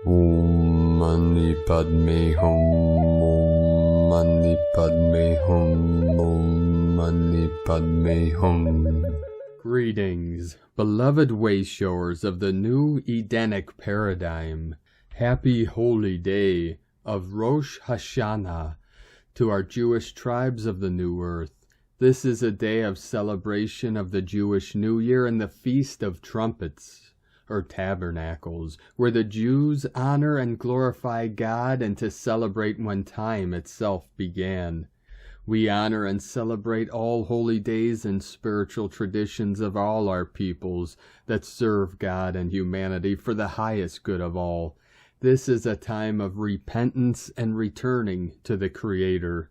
Om Mani Padme Hum. Om Mani Padme Hum. Om Mani Padme Hum. Greetings, beloved wayshowers of the new Edenic paradigm. Happy holy day of Rosh Hashanah to our Jewish tribes of the New Earth. This is a day of celebration of the Jewish New Year and the Feast of Trumpets, or Tabernacles, where the Jews honor and glorify God and to celebrate when time itself began. We honor and celebrate all holy days and spiritual traditions of all our peoples that serve God and humanity for the highest good of all. This is a time of repentance and returning to the Creator.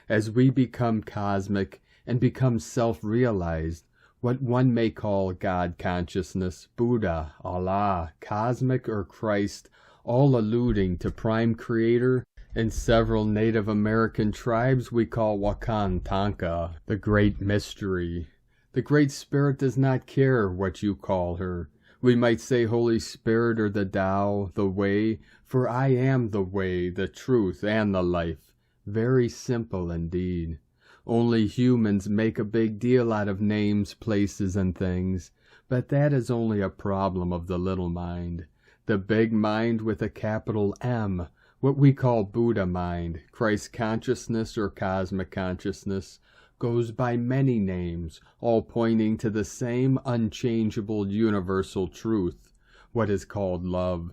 As we become cosmic and become self-realized, what one may call God consciousness, Buddha, Allah, cosmic or Christ, all alluding to Prime Creator, and several Native American tribes we call Wakan Tanka, the Great Mystery. The Great Spirit does not care what you call her. We might say Holy Spirit or the Tao, the Way, for I am the Way, the Truth, and the Life. Very simple indeed. Only humans make a big deal out of names, places, and things, but that is only a problem of the little mind. The big mind with a capital M, what we call Buddha mind, Christ consciousness or cosmic consciousness, goes by many names, all pointing to the same unchangeable universal truth, what is called love.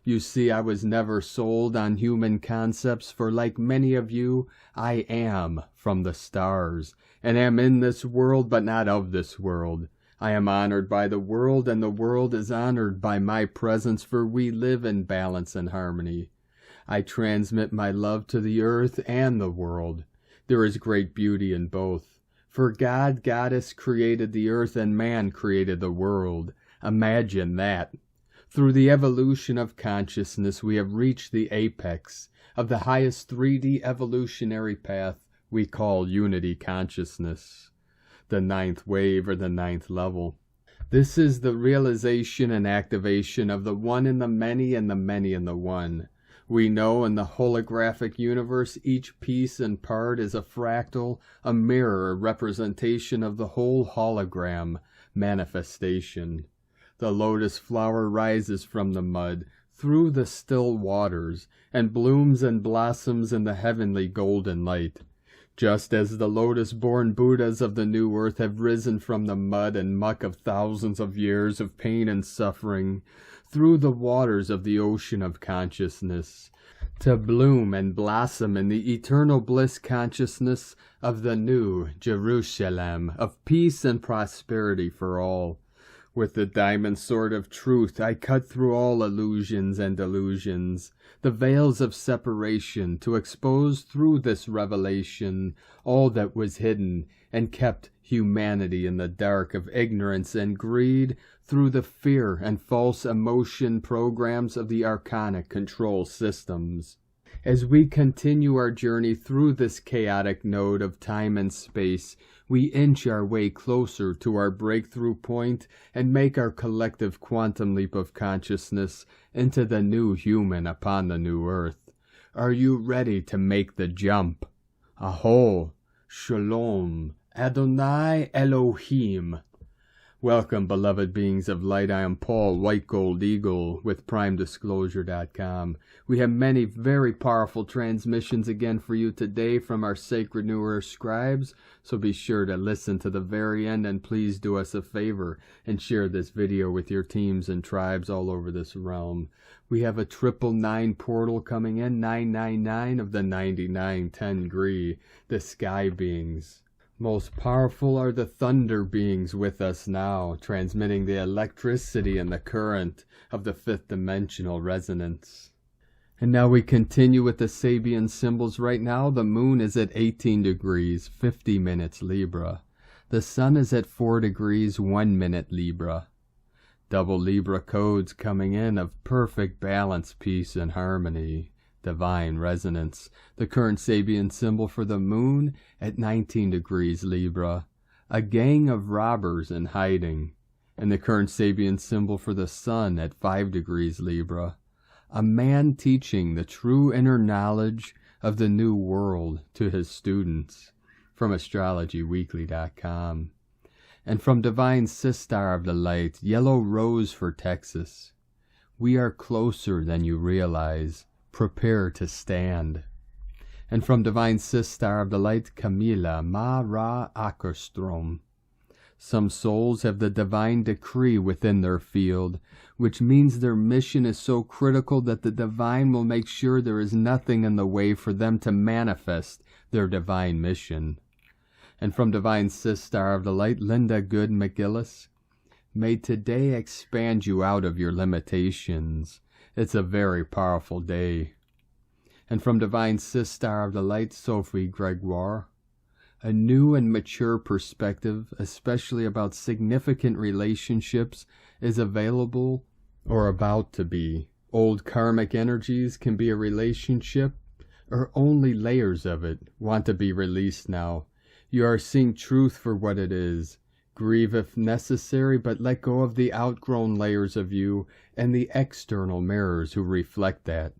You see, I was never sold on human concepts, for like many of you, I am from the stars, and am in this world, but not of this world. I am honored by the world, and the world is honored by my presence, for we live in balance and harmony. I transmit my love to the earth and the world. There is great beauty in both. For God, Goddess created the earth, and man created the world. Imagine that. Through the evolution of consciousness, we have reached the apex of the highest 3D evolutionary path we call unity consciousness, the 9th wave or the 9th level. This is the realization and activation of the one in the many and the many in the one. We know in the holographic universe each piece and part is a fractal, a mirror, a representation of the whole hologram manifestation. The lotus flower rises from the mud, through the still waters, and blooms and blossoms in the heavenly golden light. Just as the lotus-born Buddhas of the new earth have risen from the mud and muck of thousands of years of pain and suffering, through the waters of the ocean of consciousness, to bloom and blossom in the eternal bliss consciousness of the new Jerusalem, of peace and prosperity for all. With the diamond sword of truth, I cut through all illusions and delusions, the veils of separation, to expose through this revelation all that was hidden, and kept humanity in the dark of ignorance and greed through the fear and false emotion programs of the archonic control systems. As we continue our journey through this chaotic node of time and space, we inch our way closer to our breakthrough point and make our collective quantum leap of consciousness into the new human upon the new earth. Are you ready to make the jump? Aho, Shalom, Adonai Elohim. Welcome, beloved beings of light. I am Paul, White Gold Eagle, with PrimeDisclosure.com. We have many very powerful transmissions again for you today from our sacred New Earth scribes, so be sure to listen to the very end, and please do us a favor and share this video with your teams and tribes all over this realm. We have a 999 portal coming in, 999 of the 9910 degree, the sky beings. Most powerful are the thunder beings with us now, transmitting the electricity and the current of the 5th dimensional resonance. And now we continue with the Sabian symbols. Right now the moon is at 18 degrees, 50 minutes Libra. The sun is at 4 degrees, 1 minute Libra. Double Libra codes coming in of perfect balance, peace, and harmony. Divine resonance. The current Sabian symbol for the moon at 19 degrees Libra. A gang of robbers in hiding. And the current Sabian symbol for the sun at 5 degrees Libra. a man teaching the true inner knowledge of the new world to his students, from astrologyweekly.com. And from Divine Sistar of the Light, Yellow Rose for Texas. We are closer than you realize. Prepare to stand. And from Divine Sistar of the Light, Camila Ma Ra Ackerstrom. Some souls have the divine decree within their field, which means their mission is so critical that the divine will make sure there is nothing in the way for them to manifest their divine mission. And from Divine Sistar of the Light, Linda Good McGillis, may today expand you out of your limitations. It's a very powerful day. And from Divine Sistar of the Light, Sophie Gregoire, a new and mature perspective, especially about significant relationships, is available or about to be. Old karmic energies can be a relationship, or only layers of it want to be released now. You are seeing truth for what it is. Grieve if necessary, but let go of the outgrown layers of you and the external mirrors who reflect that.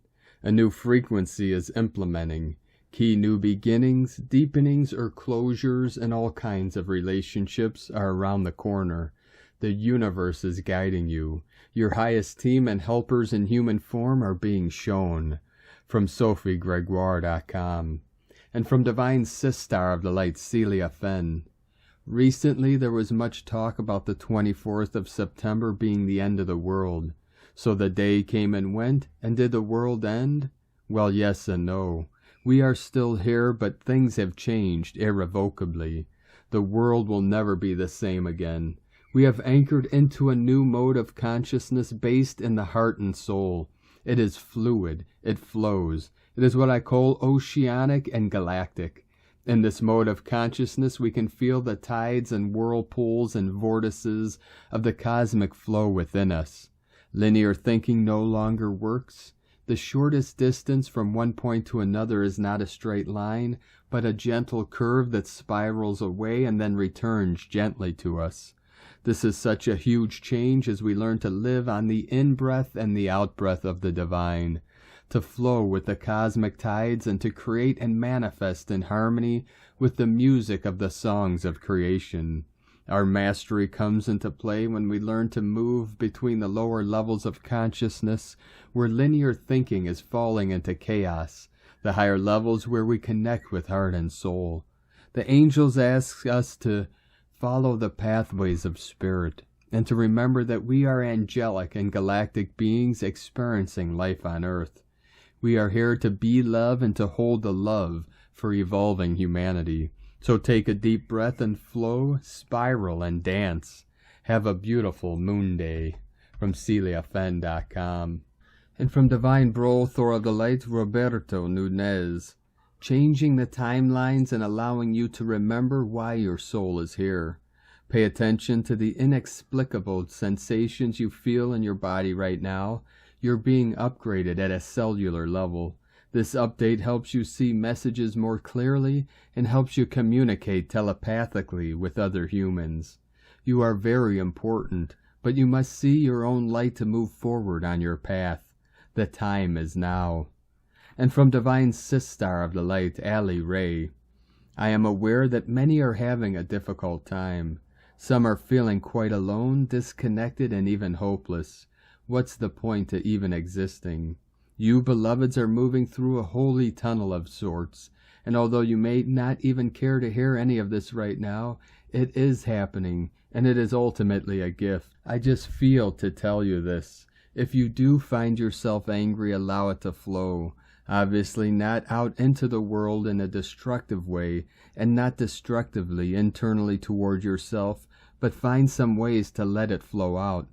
A new frequency is implementing. Key new beginnings, deepenings, or closures in all kinds of relationships are around the corner. The universe is guiding you. Your highest team and helpers in human form are being shown. From SophieGregoire.com. And from Divine Sistar of the Light, Celia Fenn. Recently there was much talk about the 24th of September being the end of the world. So the day came and went, and did the world end? Well, yes and no. We are still here, but things have changed irrevocably. The world will never be the same again. We have anchored into a new mode of consciousness based in the heart and soul. It is fluid. It flows. It is what I call oceanic and galactic. In this mode of consciousness, we can feel the tides and whirlpools and vortices of the cosmic flow within us. Linear thinking no longer works. The shortest distance from one point to another is not a straight line, but a gentle curve that spirals away and then returns gently to us. This is such a huge change as we learn to live on the in-breath and the out-breath of the divine, to flow with the cosmic tides and to create and manifest in harmony with the music of the songs of creation. Our mastery comes into play when we learn to move between the lower levels of consciousness where linear thinking is falling into chaos, the higher levels where we connect with heart and soul. The angels ask us to follow the pathways of spirit and to remember that we are angelic and galactic beings experiencing life on earth. We are here to be love and to hold the love for evolving humanity. So take a deep breath and flow, spiral, and dance. Have a beautiful moon day. From CeliaFenn.com. And from Divine Brothor of the Light, Roberto Nunez. Changing the timelines and allowing you to remember why your soul is here. Pay attention to the inexplicable sensations you feel in your body right now. You're being upgraded at a cellular level. This update helps you see messages more clearly and helps you communicate telepathically with other humans. You are very important, but you must see your own light to move forward on your path. The time is now. And from Divine Sistar of the Light, Ali Ray. I am aware that many are having a difficult time. Some are feeling quite alone, disconnected, and even hopeless. What's the point to even existing? You, beloveds, are moving through a holy tunnel of sorts, and although you may not even care to hear any of this right now, it is happening, and it is ultimately a gift. I just feel to tell you this. If you do find yourself angry, allow it to flow. Obviously not out into the world in a destructive way, and not destructively internally toward yourself, but find some ways to let it flow out.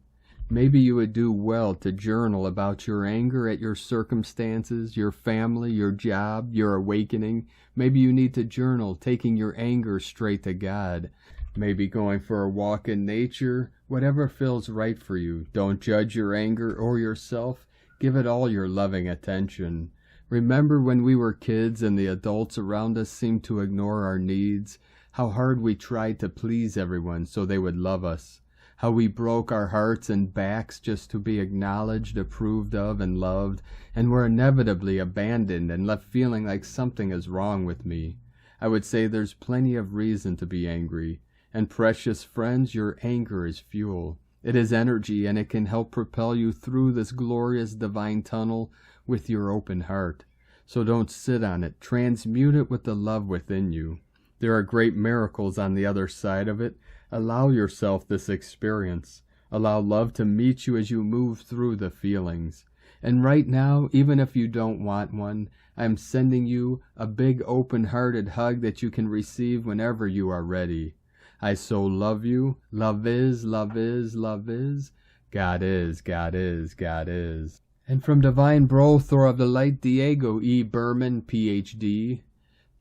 Maybe you would do well to journal about your anger at your circumstances, your family, your job, your awakening. Maybe you need to journal taking your anger straight to God. Maybe going for a walk in nature, whatever feels right for you. Don't judge your anger or yourself. Give it all your loving attention. Remember when we were kids and the adults around us seemed to ignore our needs, how hard we tried to please everyone so they would love us. how we broke our hearts and backs just to be acknowledged, approved of, and loved, and were inevitably abandoned and left feeling like something is wrong with me. I would say there's plenty of reason to be angry, and precious friends, your anger is fuel. It is energy, and it can help propel you through this glorious divine tunnel with your open heart. So don't sit on it. Transmute it with the love within you. There are great miracles on the other side of it. Allow yourself this experience. Allow love to meet you as you move through the feelings. And right now, even if you don't want one, I'm sending you a big open-hearted hug that you can receive whenever you are ready. I so love you. Love is, love is, love is. God is, God is, God is. And from Divine Bro, Thor of the Light, Diego E. Berman, Ph.D.,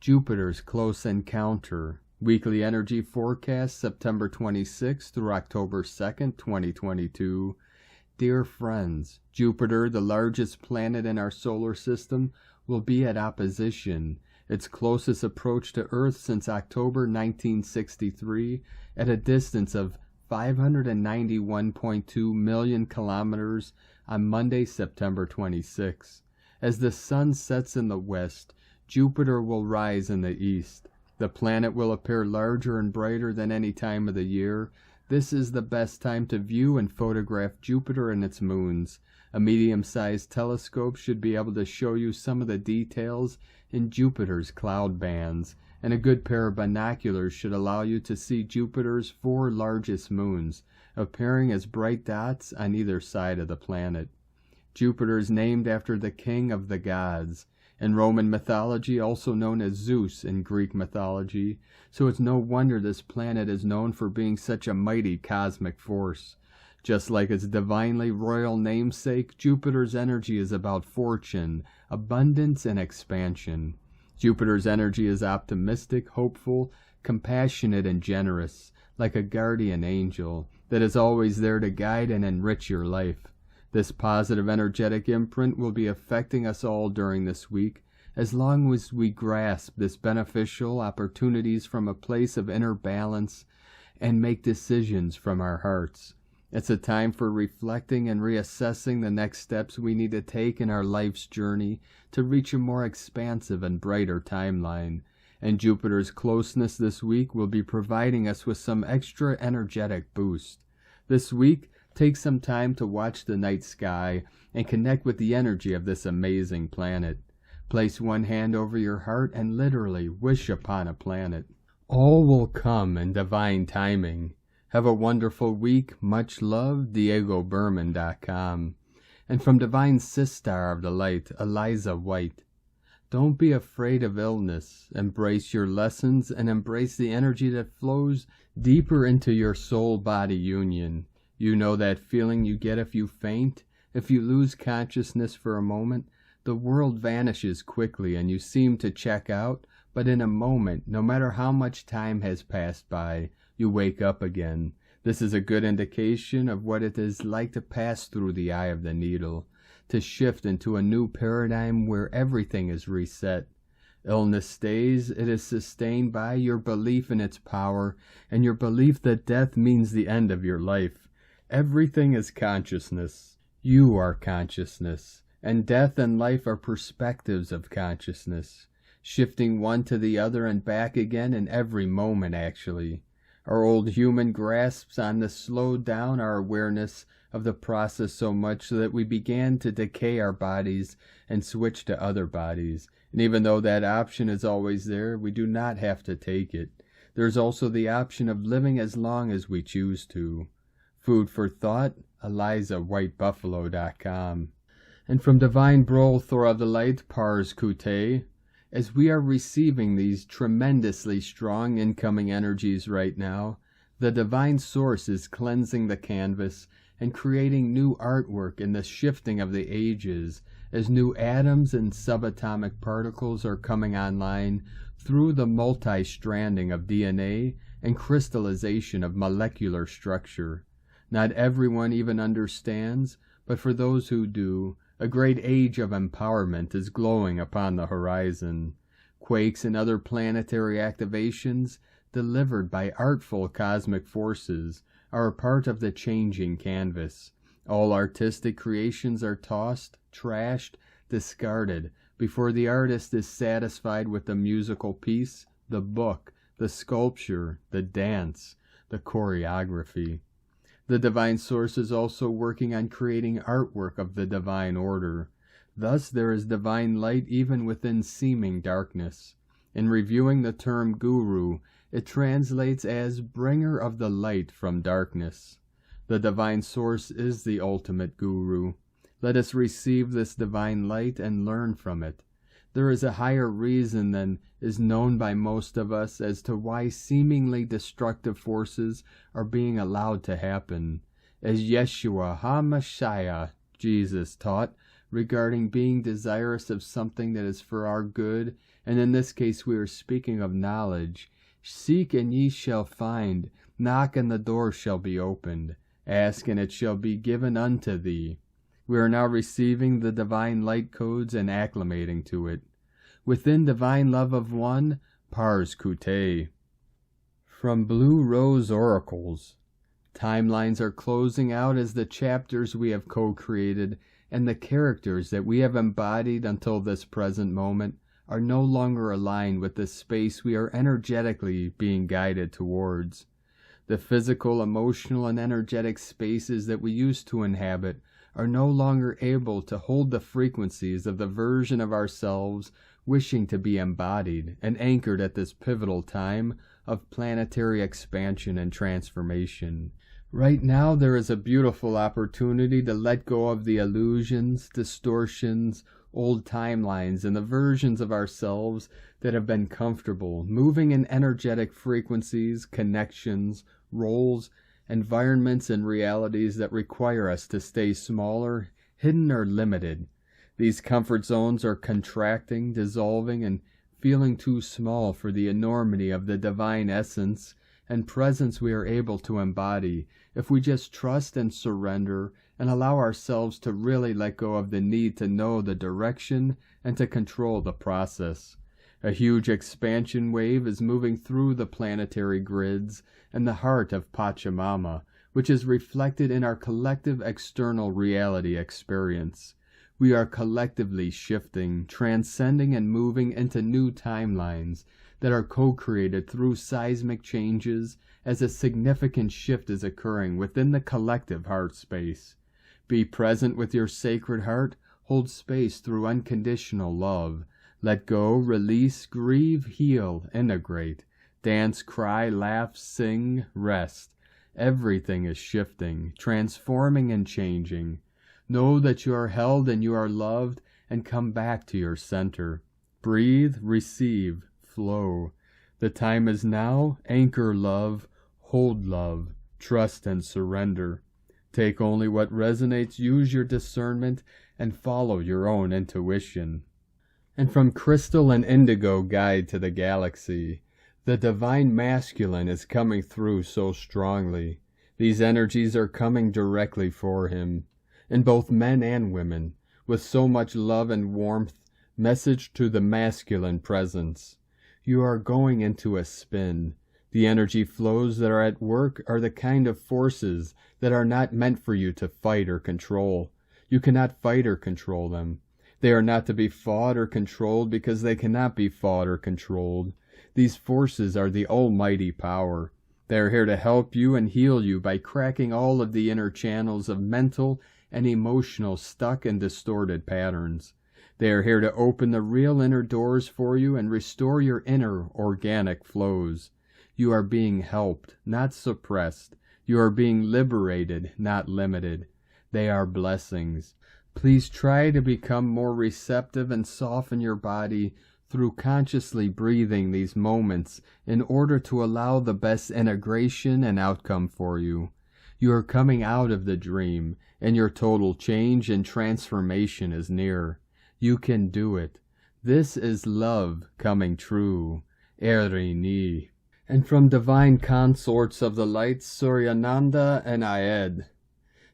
Jupiter's Close Encounter. Weekly Energy Forecast, September 26th through October 2nd, 2022. Dear friends, Jupiter, the largest planet in our solar system, will be at opposition, its closest approach to Earth since October 1963, at a distance of 591.2 million kilometers on Monday, September 26. As the sun sets in the west, Jupiter will rise in the east. The planet will appear larger and brighter than any time of the year. This is the best time to view and photograph Jupiter and its moons. A medium-sized telescope should be able to show you some of the details in Jupiter's cloud bands, and a good pair of binoculars should allow you to see Jupiter's 4 largest moons, appearing as bright dots on either side of the planet. Jupiter is named after the king of the gods. In Roman mythology, also known as Zeus in Greek mythology, so it's no wonder this planet is known for being such a mighty cosmic force. Just like its divinely royal namesake, Jupiter's energy is about fortune, abundance, and expansion. Jupiter's energy is optimistic, hopeful, compassionate, and generous, like a guardian angel that is always there to guide and enrich your life. This positive energetic imprint will be affecting us all during this week, as long as we grasp this beneficial opportunities from a place of inner balance and make decisions from our hearts. It's a time for reflecting and reassessing the next steps we need to take in our life's journey to reach a more expansive and brighter timeline. And Jupiter's closeness this week will be providing us with some extra energetic boost. This week, take some time to watch the night sky and connect with the energy of this amazing planet. Place one hand over your heart and literally wish upon a planet. All will come in divine timing. Have a wonderful week. Much love, DiegoBerman.com. And from Divine Sistar of the Light, Eliza White. Don't be afraid of illness. Embrace your lessons and embrace the energy that flows deeper into your soul-body union. You know that feeling you get if you faint? If you lose consciousness for a moment, the world vanishes quickly and you seem to check out, but in a moment, no matter how much time has passed by, you wake up again. This is a good indication of what it is like to pass through the eye of the needle, to shift into a new paradigm where everything is reset. Illness stays, it is sustained by your belief in its power and your belief that death means the end of your life. Everything is consciousness. You are consciousness, and death and life are perspectives of consciousness, shifting one to the other and back again in every moment, actually. Our old human grasps on to slow down our awareness of the process so much so that we began to decay our bodies and switch to other bodies. And even though that option is always there, we do not have to take it. There's also the option of living as long as we choose to. Food for thought, ElizaWhiteBuffalo.com. And from Divine Bro, Thor of the Light, Pars Kute, as we are receiving these tremendously strong incoming energies right now, the Divine Source is cleansing the canvas and creating new artwork in the shifting of the ages as new atoms and subatomic particles are coming online through the multi-stranding of DNA and crystallization of molecular structure. Not everyone even understands, but for those who do, a great age of empowerment is glowing upon the horizon. Quakes and other planetary activations, delivered by artful cosmic forces, are a part of the changing canvas. All artistic creations are tossed, trashed, discarded, before the artist is satisfied with the musical piece, the book, the sculpture, the dance, the choreography. The divine source is also working on creating artwork of the divine order. Thus there is divine light even within seeming darkness. In reviewing the term guru, it translates as bringer of the light from darkness. The divine source is the ultimate guru. Let us receive this divine light and learn from it. There is a higher reason than is known by most of us as to why seemingly destructive forces are being allowed to happen. As Yeshua HaMashiach, Jesus, taught regarding being desirous of something that is for our good, and in this case we are speaking of knowledge. Seek and ye shall find, knock and the door shall be opened, ask and it shall be given unto thee. We are now receiving the divine light codes and acclimating to it. Within divine love of one, Pars Kute. From Blue Rose Oracles. Timelines are closing out as the chapters we have co-created and the characters that we have embodied until this present moment are no longer aligned with the space we are energetically being guided towards. The physical, emotional, and energetic spaces that we used to inhabit are no longer able to hold the frequencies of the version of ourselves wishing to be embodied and anchored at this pivotal time of planetary expansion and transformation. Right now there is a beautiful opportunity to let go of the illusions, distortions, old timelines, and the versions of ourselves that have been comfortable, moving in energetic frequencies, connections, roles, environments, and realities that require us to stay smaller, hidden, or limited. These comfort zones are contracting, dissolving, and feeling too small for the enormity of the divine essence and presence we are able to embody if we just trust and surrender and allow ourselves to really let go of the need to know the direction and to control the process. A huge expansion wave is moving through the planetary grids and the heart of Pachamama, which is reflected in our collective external reality experience. We are collectively shifting, transcending, and moving into new timelines that are co-created through seismic changes as a significant shift is occurring within the collective heart space. Be present with your sacred heart, hold space through unconditional love. Let go, release, grieve, heal, integrate. Dance, cry, laugh, sing, rest. Everything is shifting, transforming, and changing. Know that you are held and you are loved, and come back to your center. Breathe, receive, flow. The time is now. Anchor love, hold love, trust and surrender. Take only what resonates, use your discernment, and follow your own intuition. And from Crystal and Indigo Guide to the Galaxy, the divine masculine is coming through so strongly. These energies are coming directly for him, in both men and women, with so much love and warmth. Message to the masculine presence. You are going into a spin. The energy flows that are at work are the kind of forces that are not meant for you to fight or control. You cannot fight or control them. They are not to be fought or controlled because they cannot be fought or controlled. These forces are the almighty power. They are here to help you and heal you by cracking all of the inner channels of mental and emotional stuck and distorted patterns. They are here to open the real inner doors for you and restore your inner organic flows. You are being helped, not suppressed. You are being liberated, not limited. They are blessings. Please try to become more receptive and soften your body through consciously breathing these moments in order to allow the best integration and outcome for you. You are coming out of the dream, and your total change and transformation is near. You can do it. This is love coming true. Erini. And from divine consorts of the light, Suryananda and Ayed.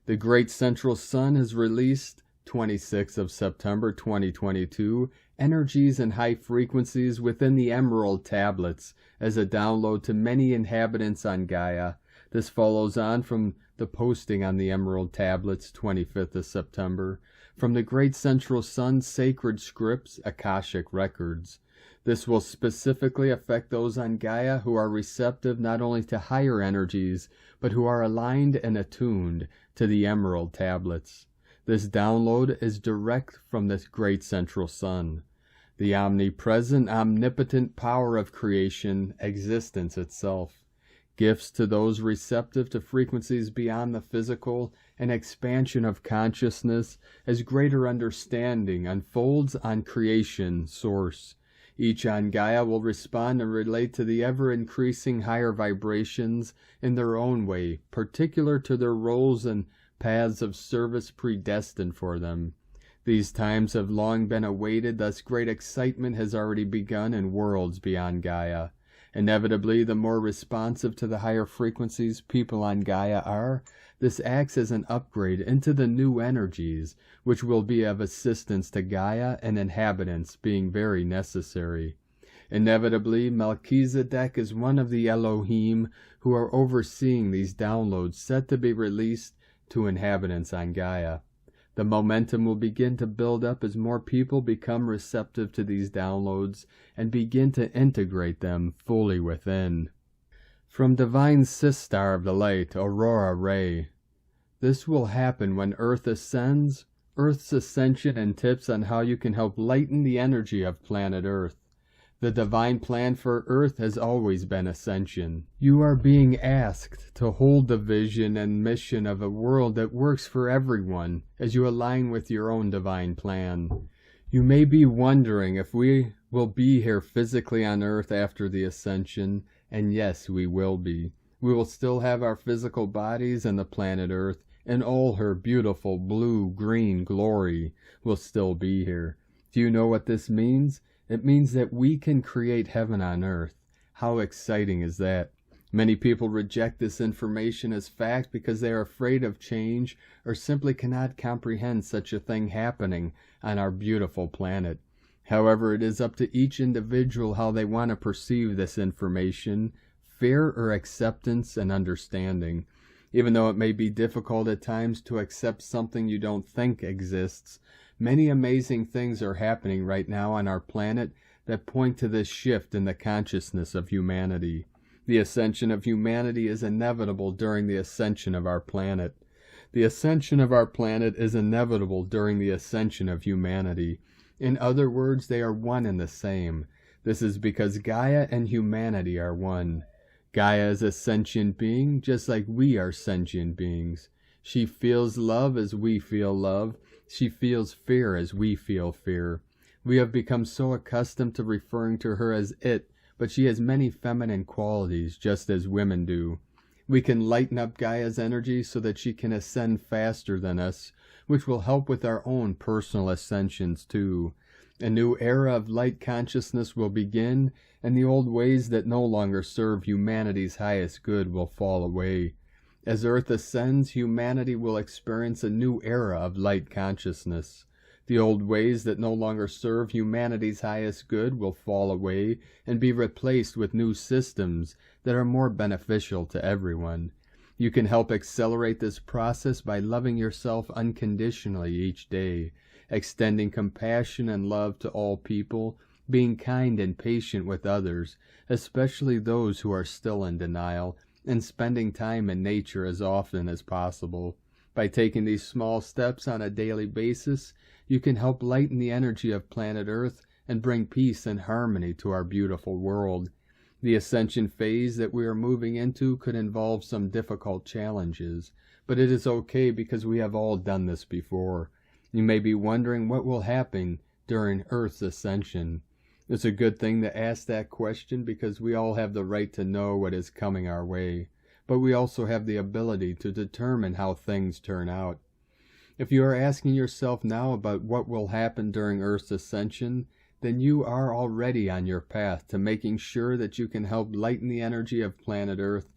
The great central sun has released 26th of September 2022 energies and high frequencies within the emerald tablets as a download to many inhabitants on Gaia. This follows on from the posting on the Emerald Tablets, 25th of September, from the Great Central Sun's sacred scripts, Akashic Records. This will specifically affect those on Gaia who are receptive not only to higher energies, but who are aligned and attuned to the Emerald Tablets. This download is direct from this Great Central Sun, the omnipresent, omnipotent power of creation, existence itself. Gifts to those receptive to frequencies beyond the physical, and expansion of consciousness as greater understanding unfolds on creation source. Each on Gaia will respond and relate to the ever-increasing higher vibrations in their own way, particular to their roles and paths of service predestined for them. These times have long been awaited, thus great excitement has already begun in worlds beyond Gaia. Inevitably, the more responsive to the higher frequencies people on Gaia are, this acts as an upgrade into the new energies, which will be of assistance to Gaia and inhabitants, being very necessary. Inevitably, Melchizedek is one of the Elohim who are overseeing these downloads set to be released to inhabitants on Gaia. The momentum will begin to build up as more people become receptive to these downloads and begin to integrate them fully within. From Divine Sistar of the Light, Aurora Ray. This will happen when Earth ascends, Earth's ascension, and tips on how you can help lighten the energy of planet Earth. The divine plan for Earth has always been ascension. You are being asked to hold the vision and mission of a world that works for everyone as you align with your own divine plan. You may be wondering if we will be here physically on Earth after the ascension, and yes, we will be. We will still have our physical bodies, and the planet Earth in all her beautiful blue-green glory will still be here. Do you know what this means? It means that we can create heaven on earth. How exciting is that? Many people reject this information as fact because they are afraid of change or simply cannot comprehend such a thing happening on our beautiful planet. However, it is up to each individual how they want to perceive this information, fear or acceptance and understanding. Even though it may be difficult at times to accept something you don't think exists, many amazing things are happening right now on our planet that point to this shift in the consciousness of humanity. The ascension of humanity is inevitable during the ascension of our planet. The ascension of our planet is inevitable during the ascension of humanity. In other words, they are one and the same. This is because Gaia and humanity are one. Gaia is a sentient being, just like we are sentient beings. She feels love as we feel love. She feels fear as we feel fear. We have become so accustomed to referring to her as it, but she has many feminine qualities, just as women do. We can lighten up Gaia's energy so that she can ascend faster than us, which will help with our own personal ascensions too. A new era of light consciousness will begin, and the old ways that no longer serve humanity's highest good will fall away. As Earth ascends, humanity will experience a new era of light consciousness. The old ways that no longer serve humanity's highest good will fall away and be replaced with new systems that are more beneficial to everyone. You can help accelerate this process by loving yourself unconditionally each day, extending compassion and love to all people, being kind and patient with others, especially those who are still in denial, and spending time in nature as often as possible. By taking these small steps on a daily basis, you can help lighten the energy of planet Earth and bring peace and harmony to our beautiful world. The ascension phase that we are moving into could involve some difficult challenges, but it is okay because we have all done this before. You may be wondering what will happen during Earth's ascension. It's a good thing to ask that question because we all have the right to know what is coming our way, but we also have the ability to determine how things turn out. If you are asking yourself now about what will happen during Earth's ascension, then you are already on your path to making sure that you can help lighten the energy of planet Earth,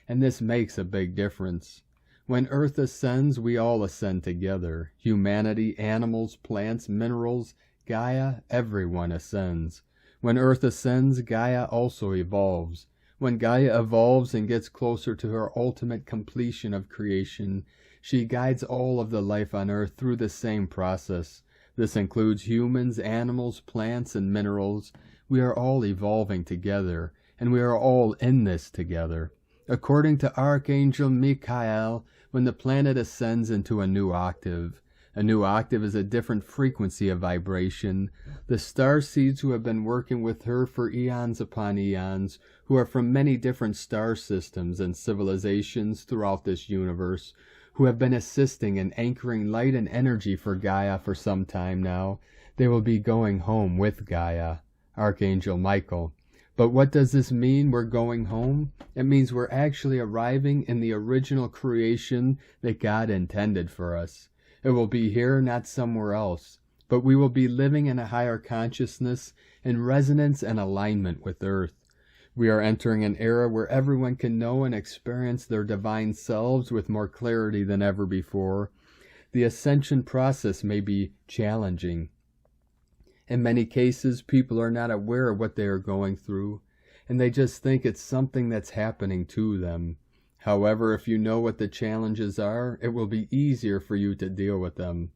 and this makes a big difference. When Earth ascends, we all ascend together. Humanity, animals, plants, minerals, Gaia, everyone ascends. When Earth ascends, Gaia also evolves. When Gaia evolves and gets closer to her ultimate completion of creation, she guides all of the life on Earth through the same process. This includes humans, animals, plants, and minerals. We are all evolving together, and we are all in this together. According to Archangel Michael, when the planet ascends into a new octave is a different frequency of vibration. The starseeds who have been working with her for eons upon eons, who are from many different star systems and civilizations throughout this universe, who have been assisting and anchoring light and energy for Gaia for some time now, they will be going home with Gaia. Archangel Michael. But what does this mean, we're going home? It means we're actually arriving in the original creation that God intended for us. It will be here, not somewhere else. But we will be living in a higher consciousness, in resonance and alignment with Earth. We are entering an era where everyone can know and experience their divine selves with more clarity than ever before. The ascension process may be challenging. In many cases, people are not aware of what they are going through, and they just think it's something that's happening to them. However, if you know what the challenges are, it will be easier for you to deal with them.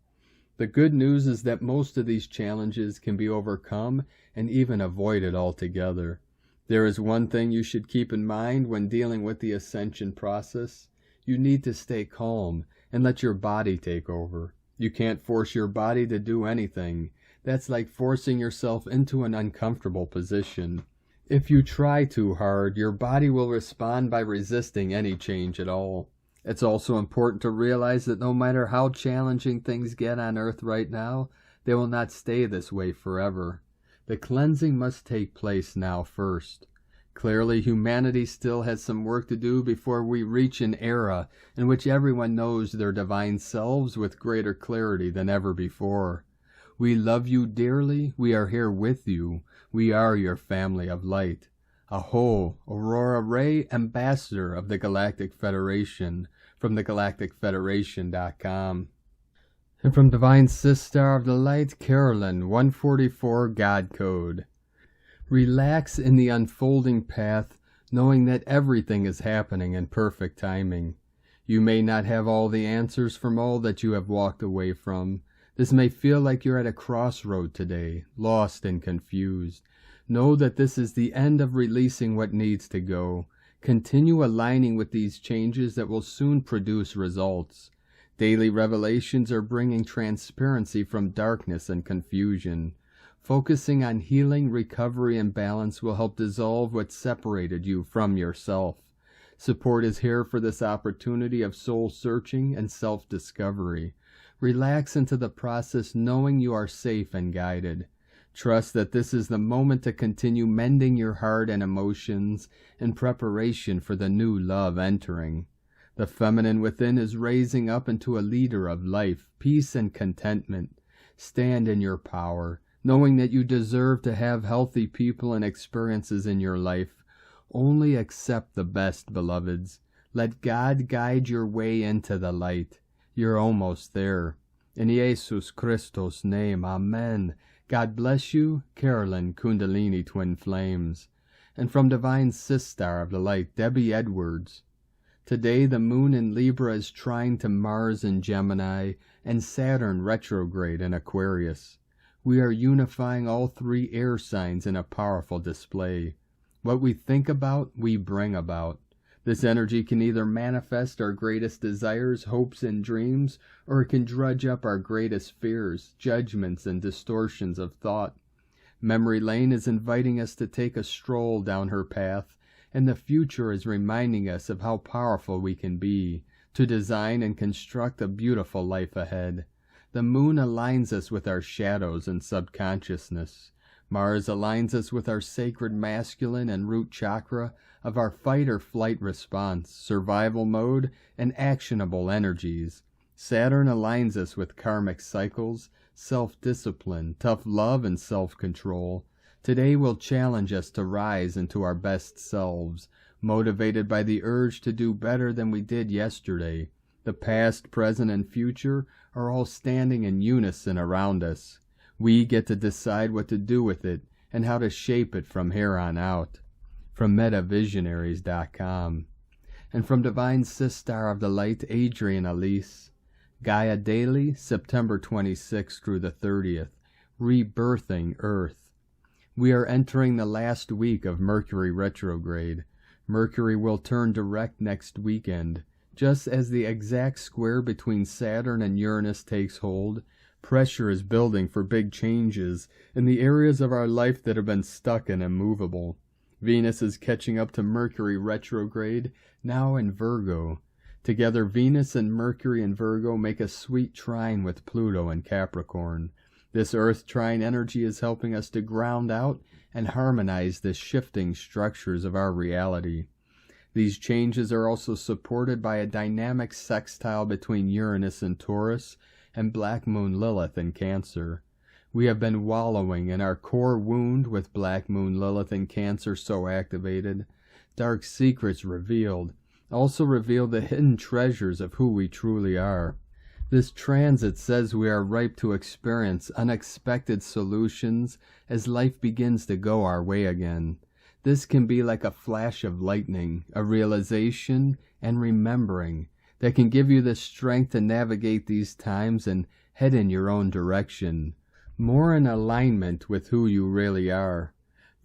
The good news is that most of these challenges can be overcome and even avoided altogether. There is one thing you should keep in mind when dealing with the ascension process. You need to stay calm and let your body take over. You can't force your body to do anything. That's like forcing yourself into an uncomfortable position. If you try too hard, your body will respond by resisting any change at all. It's also important to realize that no matter how challenging things get on Earth right now, they will not stay this way forever. The cleansing must take place now first. Clearly, humanity still has some work to do before we reach an era in which everyone knows their divine selves with greater clarity than ever before. We love you dearly. We are here with you. We are your family of light. Aho, Aurora Ray, Ambassador of the Galactic Federation, from thegalacticfederation.com. And from Divine Sister of the Light, Carolyn, 144 God Code. Relax in the unfolding path, knowing that everything is happening in perfect timing. You may not have all the answers from all that you have walked away from. This may feel like you're at a crossroad today, lost and confused. Know that this is the end of releasing what needs to go. Continue aligning with these changes that will soon produce results. Daily revelations are bringing transparency from darkness and confusion. Focusing on healing, recovery, and balance will help dissolve what separated you from yourself. Support is here for this opportunity of soul searching and self-discovery. Relax into the process knowing you are safe and guided. Trust that this is the moment to continue mending your heart and emotions in preparation for the new love entering. The feminine within is raising up into a leader of life, peace, and contentment. Stand in your power, knowing that you deserve to have healthy people and experiences in your life. Only accept the best, beloveds. Let God guide your way into the light. You're almost there. In Jesus Christos' name, Amen. God bless you, Carolyn, Kundalini Twin Flames. And from Divine Sister of the Light, Debbie Edwards. Today the moon in Libra is trine to Mars in Gemini and Saturn retrograde in Aquarius. We are unifying all three air signs in a powerful display. What we think about, we bring about. This energy can either manifest our greatest desires, hopes, and dreams, or it can drudge up our greatest fears, judgments, and distortions of thought. Memory Lane is inviting us to take a stroll down her path, and the future is reminding us of how powerful we can be, to design and construct a beautiful life ahead. The moon aligns us with our shadows and subconsciousness. Mars aligns us with our sacred masculine and root chakra of our fight or flight response, survival mode, and actionable energies. Saturn aligns us with karmic cycles, self-discipline, tough love, and self-control. Today will challenge us to rise into our best selves, motivated by the urge to do better than we did yesterday. The past, present, and future are all standing in unison around us. We get to decide what to do with it and how to shape it from here on out. from metavisionaries.com. And from Divine Sistar of the Light, Adrian Elyse. Gaia Daily, September 26th through the 30th. Rebirthing Earth. We are entering the last week of Mercury retrograde. Mercury will turn direct next weekend. Just as the exact square between Saturn and Uranus takes hold, pressure is building for big changes in the areas of our life that have been stuck and immovable. Venus is catching up to Mercury retrograde, now in Virgo. Together, Venus and Mercury in Virgo make a sweet trine with Pluto in Capricorn. This Earth trine energy is helping us to ground out and harmonize the shifting structures of our reality. These changes are also supported by a dynamic sextile between Uranus and Taurus and Black Moon Lilith in Cancer. We have been wallowing in our core wound with Black Moon Lilith in Cancer so activated. Dark secrets revealed also reveal the hidden treasures of who we truly are. This transit says we are ripe to experience unexpected solutions as life begins to go our way again. This can be like a flash of lightning, a realization and remembering that can give you the strength to navigate these times and head in your own direction, more in alignment with who you really are.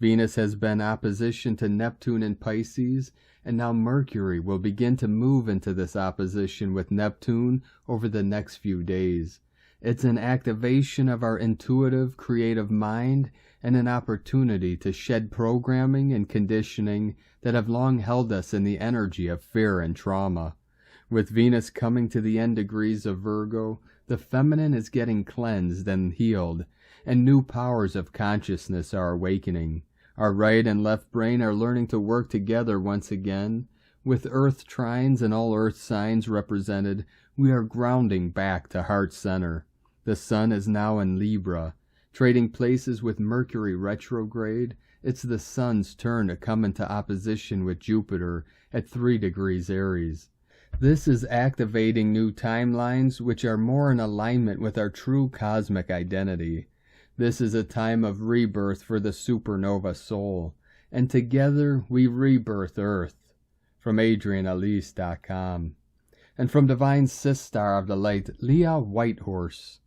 Venus has been opposition to Neptune in Pisces, and now Mercury will begin to move into this opposition with Neptune over the next few days. It's an activation of our intuitive, creative mind and an opportunity to shed programming and conditioning that have long held us in the energy of fear and trauma. With Venus coming to the end degrees of Virgo, the feminine is getting cleansed and healed, and new powers of consciousness are awakening. Our right and left brain are learning to work together once again. With Earth trines and all Earth signs represented, we are grounding back to heart center. The Sun is now in Libra. Trading places with Mercury retrograde, it's the Sun's turn to come into opposition with Jupiter at 3 degrees Aries. This is activating new timelines which are more in alignment with our true cosmic identity. This is a time of rebirth for the supernova soul, and together we rebirth Earth. From AdrianElyse.com. And from Divine Sistar of the Light, Leah Whitehorse.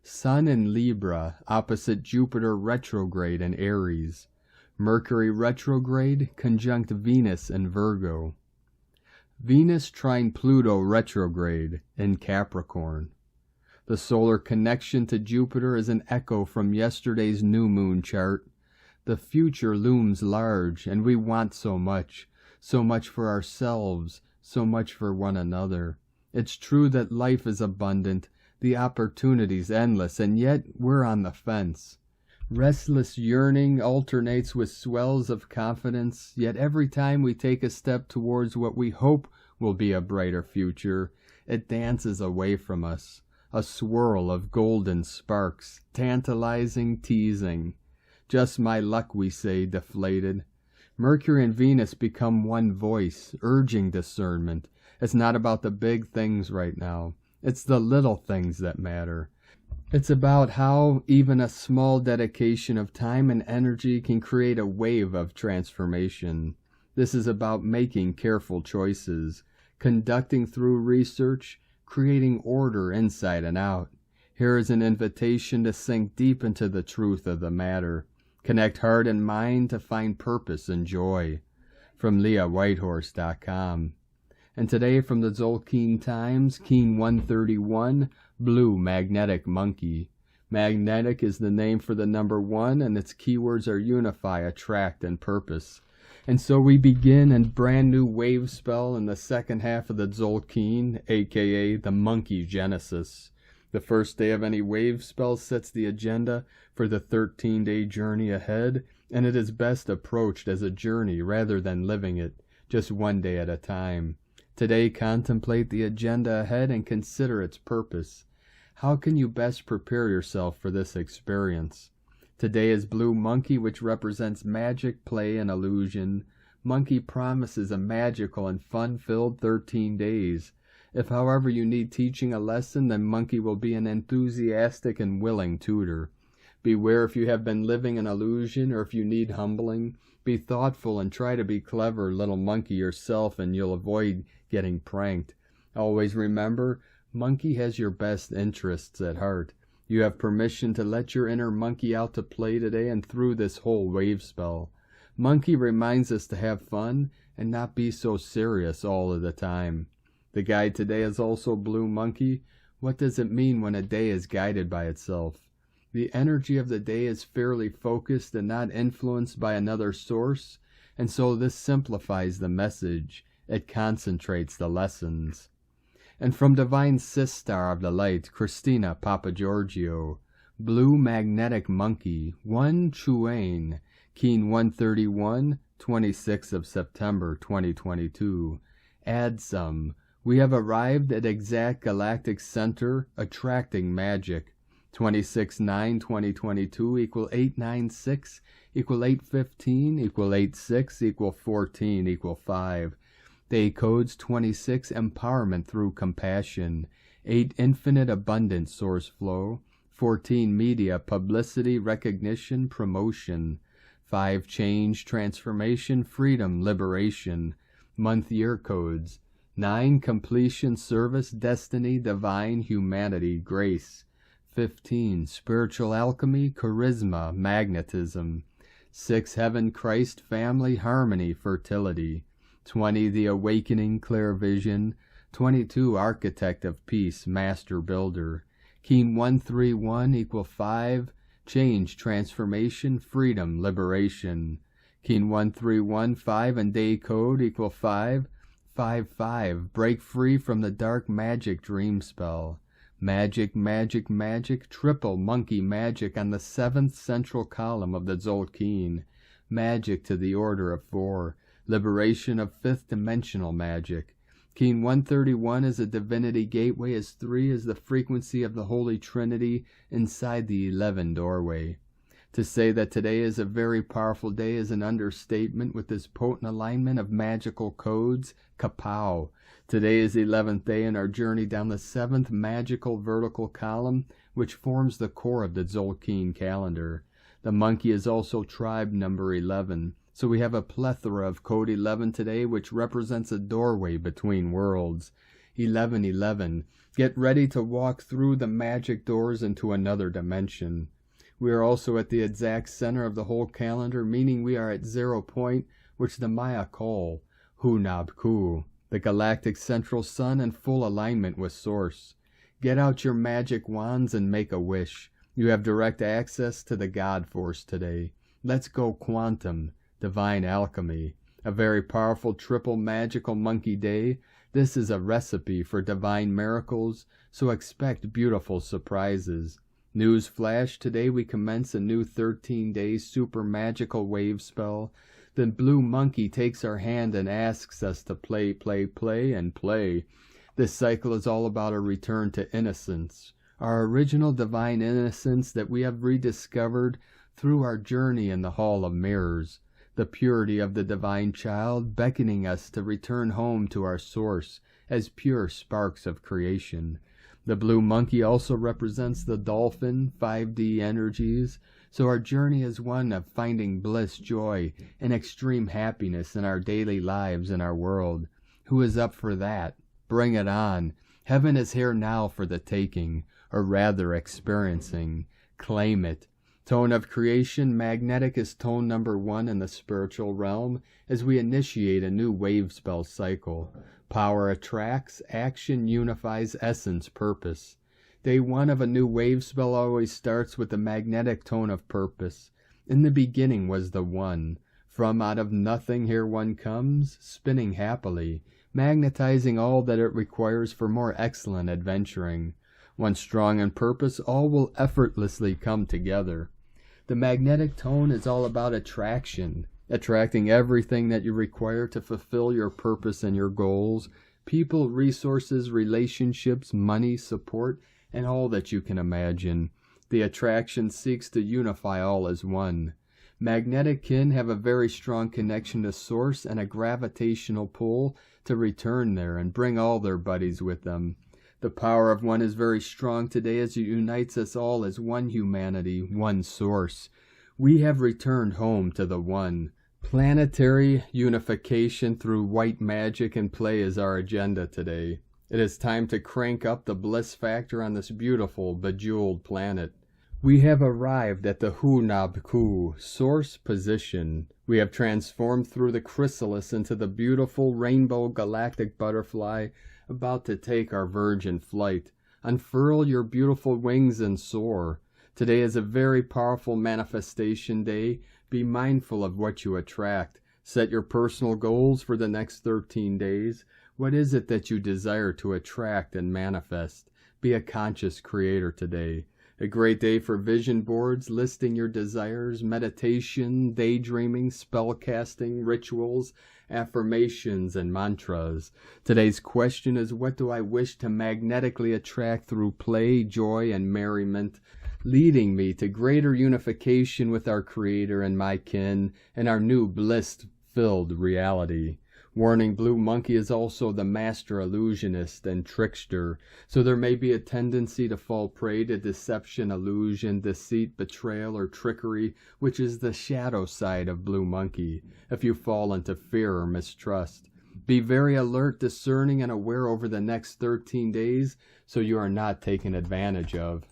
Sun in Libra, opposite Jupiter retrograde in Aries. Mercury retrograde, conjunct Venus in Virgo. Venus trine Pluto retrograde in Capricorn. The solar connection to Jupiter is an echo from yesterday's new moon chart. The future looms large, and we want so much for ourselves, so much for one another. It's true that life is abundant, the opportunities endless, and yet we're on the fence. Restless yearning alternates with swells of confidence, yet every time we take a step towards what we hope will be a brighter future, it dances away from us. A swirl of golden sparks, tantalizing, teasing. Just my luck, we say, deflated. Mercury and Venus become one voice, urging discernment. It's not about the big things right now. It's the little things that matter. It's about how even a small dedication of time and energy can create a wave of transformation. This is about making careful choices, conducting through research, creating order inside and out. Here is an invitation to sink deep into the truth of the matter. Connect heart and mind to find purpose and joy. From LeahWhitehorse.com. And today from the Tzolk'in Times, Keen 131, Blue Magnetic Monkey. Magnetic is the name for the number 1, and its keywords are unify, attract, and purpose. And so we begin a brand new wave spell in the second half of the Tzolk'in, aka the Monkey Genesis. The first day of any wave spell sets the agenda for the 13-day journey ahead, and it is best approached as a journey rather than living it, just one day at a time. Today, contemplate the agenda ahead and consider its purpose. How can you best prepare yourself for this experience? Today is Blue Monkey, which represents magic, play, and illusion. Monkey promises a magical and fun-filled 13 days. If, however, you need teaching a lesson, then Monkey will be an enthusiastic and willing tutor. Beware if you have been living an illusion or if you need humbling. Be thoughtful and try to be clever, little monkey yourself, and you'll avoid getting pranked. Always remember, monkey has your best interests at heart. You have permission to let your inner monkey out to play today and through this whole wave spell. Monkey reminds us to have fun and not be so serious all of the time. The guide today is also blue monkey. What does it mean when a day is guided by itself? The energy of the day is fairly focused and not influenced by another source, and so this simplifies the message. It concentrates the lessons. And from Divine Sistar of the Light, Christina Papa Giorgio, Blue Magnetic Monkey, 1 Chuane, Keen 131, 26th of September 2022. Add some. We have arrived at exact galactic center, attracting magic. 26/9/2022 equal 896 equal 815 equal 86 equal 14 equal 5. Day codes 26 empowerment through compassion, 8 infinite abundant source flow, 14 media publicity recognition promotion, 5 change transformation freedom liberation. Month year codes 9 completion service destiny divine humanity grace. 15 spiritual alchemy charisma magnetism. 6 heaven Christ family harmony fertility. 20 the awakening clear vision. 22 architect of peace master builder. Keen 131 equal 5 change transformation freedom liberation. Keen 131 5 and day code equal 5 5 5 break free from the dark magic dream spell. Magic, magic, magic, triple monkey magic on the 7th central column of the Tzolk'in. Magic to the order of 4. Liberation of 5th dimensional magic. Keen 131 is a divinity gateway, as 3 is the frequency of the Holy Trinity inside the 11 doorway. To say that today is a very powerful day is an understatement with this potent alignment of magical codes. Kapow! Today is the 11th day in our journey down the 7th magical vertical column, which forms the core of the Tzolk'in calendar. The monkey is also tribe number 11, so we have a plethora of code 11 today, which represents a doorway between worlds. 1111. Get ready to walk through the magic doors into another dimension. We are also at the exact center of the whole calendar, meaning we are at 0 point, which the Maya call Hunabku, the galactic central sun in full alignment with Source. Get out your magic wands and make a wish. You have direct access to the God Force today. Let's go quantum, divine alchemy. A very powerful triple magical monkey day. This is a recipe for divine miracles, so expect beautiful surprises. News flash, today we commence a new 13-day super magical wave spell. The blue monkey takes our hand and asks us to play, play, play, and play. This cycle is all about a return to innocence, our original divine innocence that we have rediscovered through our journey in the Hall of Mirrors, the purity of the divine child beckoning us to return home to our source as pure sparks of creation. The blue monkey also represents the dolphin, 5D energies, so our journey is one of finding bliss, joy, and extreme happiness in our daily lives in our world. Who is up for that? Bring it on. Heaven is here now for the taking, or rather experiencing. Claim it. Tone of creation, magnetic is tone number 1 in the spiritual realm as we initiate a new wave spell cycle. Power attracts, action unifies essence, purpose. Day 1 of a new wave spell always starts with the magnetic tone of purpose. In the beginning was the One. From out of nothing here one comes, spinning happily, magnetizing all that it requires for more excellent adventuring. Once strong in purpose, all will effortlessly come together. The magnetic tone is all about attraction, attracting everything that you require to fulfill your purpose and your goals, people, resources, relationships, money, support, and all that you can imagine. The attraction seeks to unify all as one. Magnetic kin have a very strong connection to Source and a gravitational pull to return there and bring all their buddies with them. The power of one is very strong today as it unites us all as one humanity, one source. We have returned home to the one. Planetary unification through white magic and play is our agenda today. It is time to crank up the bliss factor on this beautiful, bejeweled planet. We have arrived at the Hu-Nab-Ku, source position. We have transformed through the chrysalis into the beautiful rainbow galactic butterfly about to take our virgin flight. Unfurl your beautiful wings and soar. Today is a very powerful manifestation day. Be mindful of what you attract. Set your personal goals for the next 13 days. What is it that you desire to attract and manifest? Be a conscious creator today. A great day for vision boards, listing your desires, meditation, daydreaming, spellcasting, rituals, affirmations, and mantras. Today's question is, what do I wish to magnetically attract through play, joy, and merriment, leading me to greater unification with our Creator and my kin, and our new bliss-filled reality? Warning, Blue Monkey is also the master illusionist and trickster, so there may be a tendency to fall prey to deception, illusion, deceit, betrayal, or trickery, which is the shadow side of Blue Monkey, if you fall into fear or mistrust. Be very alert, discerning, and aware over the next 13 days so you are not taken advantage of.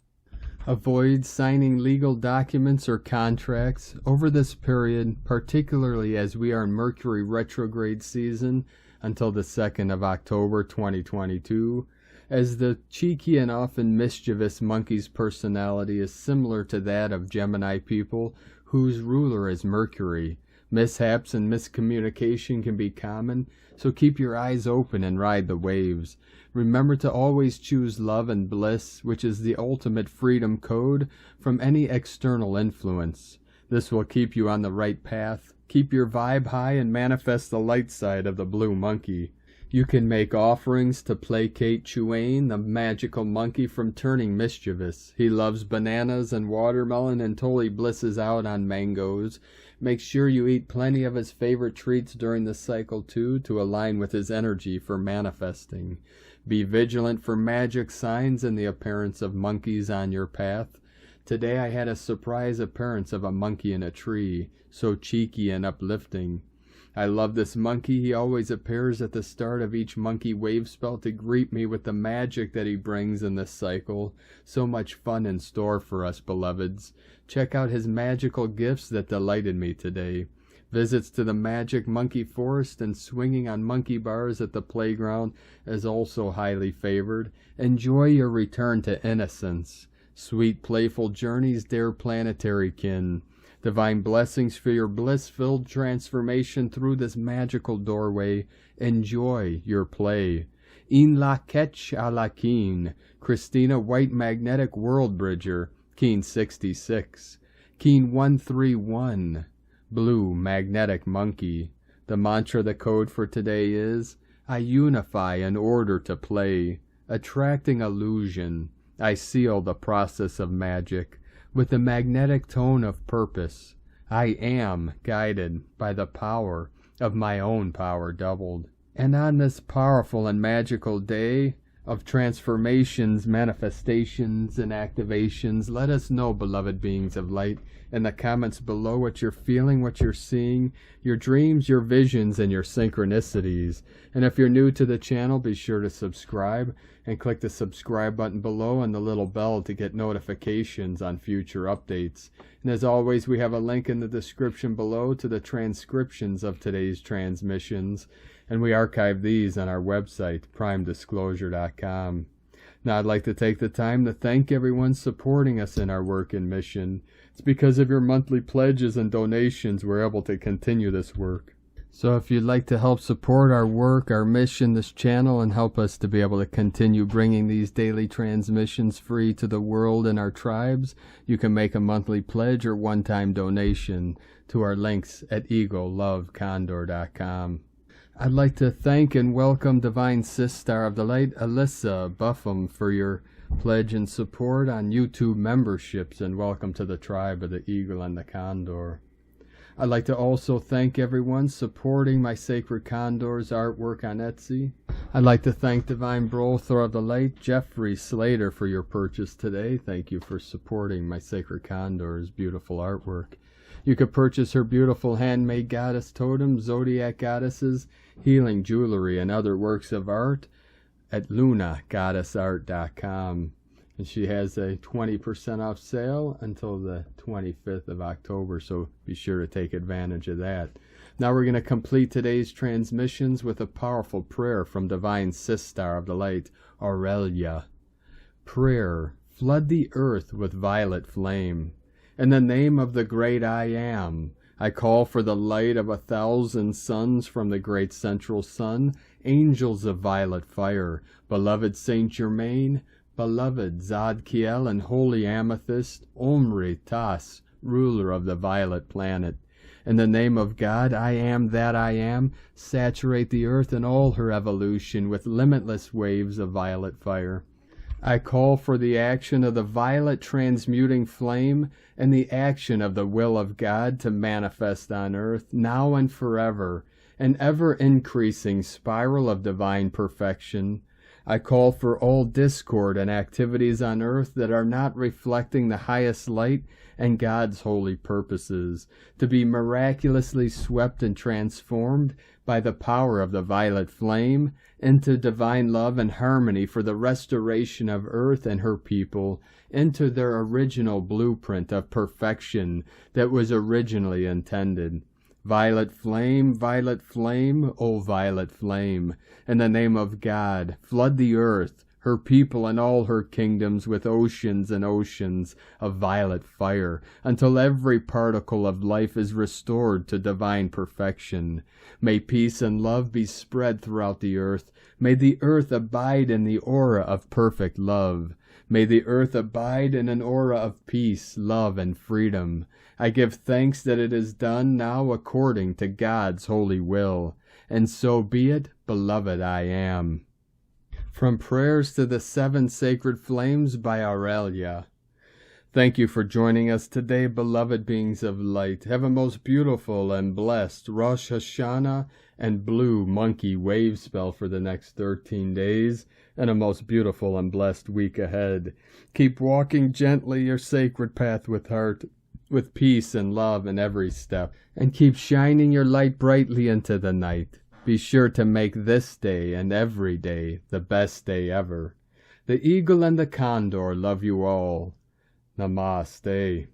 Avoid signing legal documents or contracts over this period, particularly as we are in Mercury retrograde season until the 2nd of October 2022, as the cheeky and often mischievous monkey's personality is similar to that of Gemini people, whose ruler is Mercury. Mishaps and miscommunication can be common, so keep your eyes open and ride the waves. Remember to always choose love and bliss, which is the ultimate freedom code from any external influence. This will keep you on the right path, keep your vibe high, and manifest the light side of the Blue Monkey. You can make offerings to placate Chuane, the magical monkey, from turning mischievous. He loves bananas and watermelon until he blisses out on mangoes. Make sure you eat plenty of his favorite treats during the cycle too, to align with his energy for manifesting. Be vigilant for magic signs and the appearance of monkeys on your path. Today I had a surprise appearance of a monkey in a tree, so cheeky and uplifting. I love this monkey. He always appears at the start of each monkey wave spell to greet me with the magic that he brings in this cycle. So much fun in store for us, beloveds. Check out his magical gifts that delighted me today. Visits to the magic monkey forest and swinging on monkey bars at the playground is also highly favored. Enjoy your return to innocence. Sweet, playful journeys, dear planetary kin. Divine blessings for your bliss-filled transformation through this magical doorway. Enjoy your play. In la ketch a la keen. Christina White Magnetic World Bridger. Keen 66. Keen 131. Blue Magnetic Monkey. The mantra, the code for today is, I unify in order to play. Attracting illusion. I seal the process of magic with the magnetic tone of purpose. I am guided by the power of my own power doubled. And on this powerful and magical day of transformations, manifestations, and activations, let us know, beloved beings of light, in the comments below what you're feeling, what you're seeing, your dreams, your visions, and your synchronicities. And if you're new to the channel, be sure to subscribe and click the subscribe button below and the little bell to get notifications on future updates. And as always, we have a link in the description below to the transcriptions of today's transmissions, and we archive these on our website, primedisclosure.com. Now I'd like to take the time to thank everyone supporting us in our work and mission. It's because of your monthly pledges and donations we're able to continue this work. So if you'd like to help support our work, our mission, this channel, and help us to be able to continue bringing these daily transmissions free to the world and our tribes, you can make a monthly pledge or one-time donation to our links at egolovecondor.com. I'd like to thank and welcome Divine Sister of the Light, Alyssa Buffum, for your pledge and support on YouTube memberships, and welcome to the tribe of the Eagle and the Condor. I'd like to also thank everyone supporting my Sacred Condor's artwork on Etsy. I'd like to thank Divine Brother of the Light, Jeffrey Slater, for your purchase today. Thank you for supporting my Sacred Condor's beautiful artwork. You could purchase her beautiful handmade goddess totems, zodiac goddesses, healing jewelry, and other works of art at lunagoddessart.com. And she has a 20% off sale until the 25th of October, so be sure to take advantage of that. Now we're going to complete today's transmissions with a powerful prayer from Divine Sister of the Light, Aurelia. Prayer, flood the earth with violet flame. In the name of the great I Am, I call for the light of 1,000 suns from the great central sun, angels of violet fire, beloved Saint Germain, beloved Zadkiel and holy amethyst, Omri Tas, ruler of the violet planet. In the name of God, I am that I am, saturate the earth and all her evolution with limitless waves of violet fire. I call for the action of the violet transmuting flame and the action of the will of God to manifest on earth, now and forever, an ever-increasing spiral of divine perfection. I call for all discord and activities on earth that are not reflecting the highest light and God's holy purposes, to be miraculously swept and transformed by the power of the violet flame into divine love and harmony for the restoration of earth and her people, into their original blueprint of perfection that was originally intended. Violet flame, O violet flame, in the name of God, flood the earth, her people and all her kingdoms with oceans and oceans of violet fire, until every particle of life is restored to divine perfection. May peace and love be spread throughout the earth. May the earth abide in the aura of perfect love. May the earth abide in an aura of peace, love, and freedom. I give thanks that it is done now according to God's holy will. And so be it, beloved I am. From Prayers to the Seven Sacred Flames by Aurelia. Thank you for joining us today, beloved beings of light. Have a most beautiful and blessed Rosh Hashanah and Blue Monkey Wave spell for the next 13 days, and a most beautiful and blessed week ahead. Keep walking gently your sacred path with heart, with peace and love in every step, and keep shining your light brightly into the night. Be sure to make this day and every day the best day ever. The eagle and the condor love you all. Namaste.